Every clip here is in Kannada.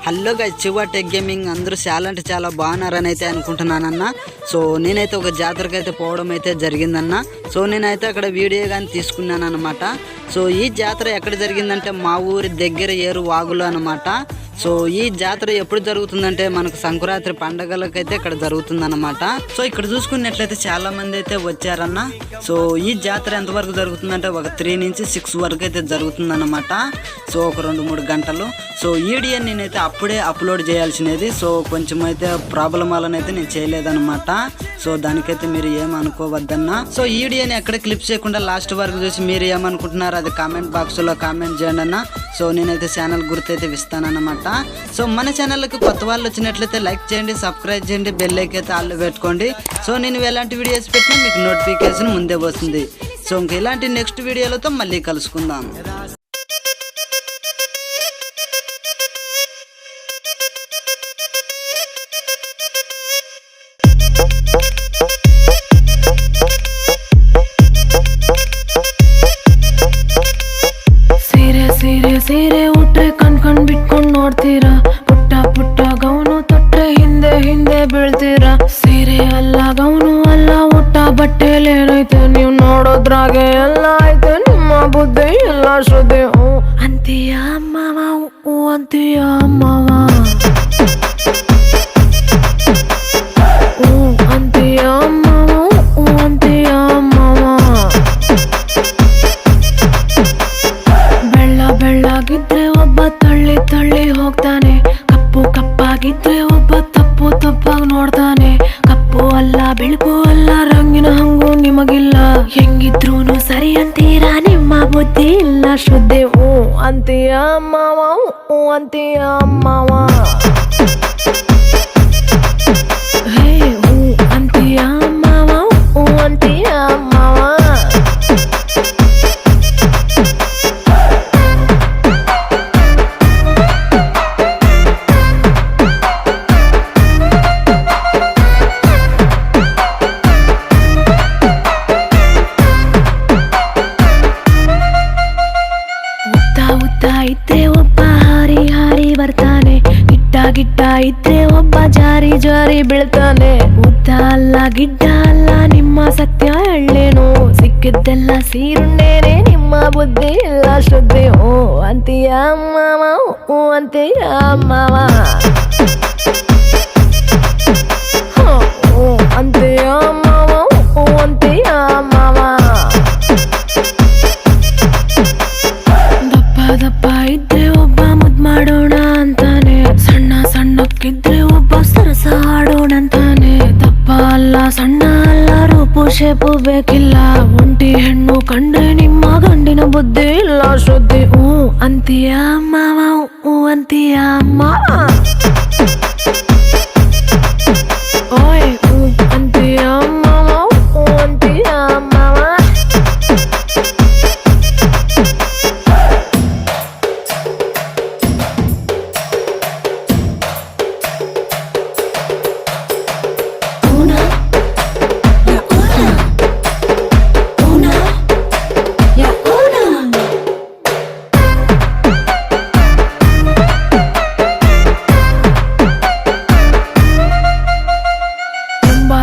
Hello guys, Shiva tech gaming అందరూ చాలా అంటే చాలా బాగున్నారని అయితే అనుకుంటున్నానన్న. సో నేనైతే ఒక జాతరకి అయితే పోవడం అయితే జరిగిందన్న. సో నేనైతే అక్కడ వీడియో కానీ తీసుకున్నాను అనమాట. సో ఈ జాతర ఎక్కడ జరిగిందంటే మా ఊరి దగ్గర ఏరు వాగులు అనమాట. సో ఈ జాతర ఎప్పుడు జరుగుతుందంటే మనకు సంక్రాంతి పండగలకైతే ఇక్కడ జరుగుతుందన్నమాట. సో ఇక్కడ చూసుకున్నట్లయితే చాలా మంది అయితే వచ్చారన్న. సో ఈ జాతర ఎంతవరకు జరుగుతుందంటే ఒక 3 నుంచి 6 వరకు అయితే జరుగుతుందన్నమాట. సో ఒక 2-3 గంటలు. సో వీడియో నేనైతే అప్పుడే అప్లోడ్ చేయాల్సినది. సో కొంచెం అయితే ప్రాబ్లం వలన అయితే నేను చేయలేదన్నమాట. సో దానికైతే మీరు ఏమనుకోవద్దన్నా. సో ఈ వీడియోని ఎక్కడ క్లిప్ చేయకుండా లాస్ట్ వరకు చూసి మీరు ఏమనుకుంటున్నారు అది కామెంట్ బాక్స్ లో కామెంట్ చేయండి అన్న. సో నేనైతే ఛానల్ గుర్తైతే ఇస్తానన్నమాట. సో మన ఛానల్కి కొత్త వాళ్ళు వచ్చినట్లయితే లైక్ చేయండి, సబ్స్క్రైబ్ చేయండి, బెల్ అయితే ఆల్లో పెట్టుకోండి. సో నేను ఎలాంటి వీడియోస్ పెట్టినా మీకు నోటిఫికేషన్ ముందే వస్తుంది. సో ఇంక ఇలాంటి నెక్స్ట్ వీడియోలతో మళ్ళీ కలుసుకుందాం. ಸೀರೆ ಉಟ್ರೆ ಕಣ್ ಬಿಟ್ಕೊಂಡ್ ನೋಡ್ತೀರಾ, ಪುಟ್ಟ ಪುಟ್ಟ ಗೌನು ತೊಟ್ರೆ ಹಿಂದೆ ಹಿಂದೆ ಬೀಳ್ತೀರಾ. ಸೀರೆ ಅಲ್ಲ ಗೌನು ಅಲ್ಲ ಉಟ್ಟ ಬಟ್ಟೆಲೇನೈತೆ, ನೀವ್ ನೋಡೋದ್ರಾಗೆ ಎಲ್ಲ ಐತೆ, ನಿಮ್ಮ ಬುದ್ಧಿ ಎಲ್ಲ ಶ್ರದ್ಧೆ. ಅಂತೀಯ ಅಮ್ಮವ ಅಂತೀಯ ಅಮ್ಮವ, ಅಂತೀಯ ಅಮ್ಮವ ಅಂತೀಯ ಅಮ್ಮವ. ಬೆಳ್ಳಗಿದ್ರೆ ಒಬ್ಬ ತಳ್ಳಿ ತಳ್ಳಿ ಹೋಗ್ತಾನೆ, ಕಪ್ಪು ಕಪ್ಪಾಗಿದ್ರೆ ಒಬ್ಬ ತಪ್ಪು ತಪ್ಪಾಗಿ ನೋಡ್ತಾನೆ. ಕಪ್ಪು ಅಲ್ಲ ಬೆಳಕು ಅಲ್ಲ ರಂಗಿನ ಹಂಗು ನಿಮಗಿಲ್ಲ, ಹೆಂಗಿದ್ರೂನು ಸರಿ ಅಂತೀರಾ, ನಿಮ್ಮ ಬುದ್ಧಿ ಇಲ್ಲ ಶ್ರದ್ಧೆ. ಅಂತೀಯ ಅಮ್ಮವ ಅಂತೀಯ ಅಮ್ಮವ, ಹೇ ಅಂತೀಯ ಅಮ್ಮವ ಅಂತೀಯ ಅಮ್ಮವ. ಇದ್ರೆ ಒಬ್ಬ ಹಾರಿ ಹಾರಿ ಬರ್ತಾನೆ, ಗಿಡ್ಡ ಇದ್ರೆ ಒಬ್ಬ ಜಾರಿ ಜಾರಿ ಬೀಳ್ತಾನೆ. ಉದ್ದ ಅಲ್ಲ ಗಿಡ್ಡ ಅಲ್ಲ ನಿಮ್ಮ ಸತ್ಯ ಹೇಳೇನು, ಸಿಕ್ಕಿದ್ದೆಲ್ಲ ಸೀರುಣ್ಣೇನೆ, ನಿಮ್ಮ ಬುದ್ಧಿ ಎಲ್ಲ ಶ್ರದ್ಧೆ. ಅಂತೀಯ ಅಮ್ಮವ ಅಂತೀಯ ಅಮ್ಮವ, ಅಂತೀಯ ಅಮ್ಮವ ಅಂತೀಯ ಅಮ್ಮವ. ದಪ್ಪ ಇದ್ರೆ ಒಬ್ಬ ಮುದ್ ಮಾಡೋಣ ಅಂತಾನೆ, ಸಣ್ಣಕ್ಕಿದ್ರೆ ಒಬ್ಬ ಸರಸ ಆಡೋಣ ಅಂತಾನೆ. ದಪ್ಪ ಅಲ್ಲ ಸಣ್ಣ ಅಲ್ಲ ರೂಪು ಶೇಪು ಬೇಕಿಲ್ಲ, ಒಂಟಿ ಹೆಣ್ಣು ಕಂಡ್ರೆ ನಿಮ್ಮ ಗಂಡಿನ ಬುದ್ಧಿ ಇಲ್ಲ ಶ್ರದ್ಧೆ. ಅಂತೀಯ ಅಮ್ಮವ ಅಂತೀಯ ಅಮ್ಮವ, ಓಯ್ ಅಂತೀಯ ಅಮ್ಮವ ಅಂತೀಯ ಅಮ್ಮವ.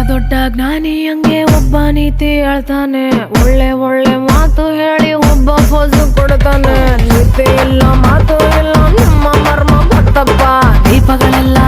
ದೊಡ್ಡ ಜ್ಞಾನಿ ಹಂಗೆ ಒಬ್ಬ ನೀತಿ ಹೇಳ್ತಾನೆ, ಒಳ್ಳೆ ಒಳ್ಳೆ ಮಾತು ಹೇಳಿ ಒಬ್ಬ ಫೋಸು ಕೊಡ್ತಾನೆ. ನೀತಿ ಇಲ್ಲ ಮಾತು ಇಲ್ಲ ನಿಮ್ಮ ಮರ್ಮ ಗೊತ್ತಪ್ಪ, ದೀಪಗಳೆಲ್ಲ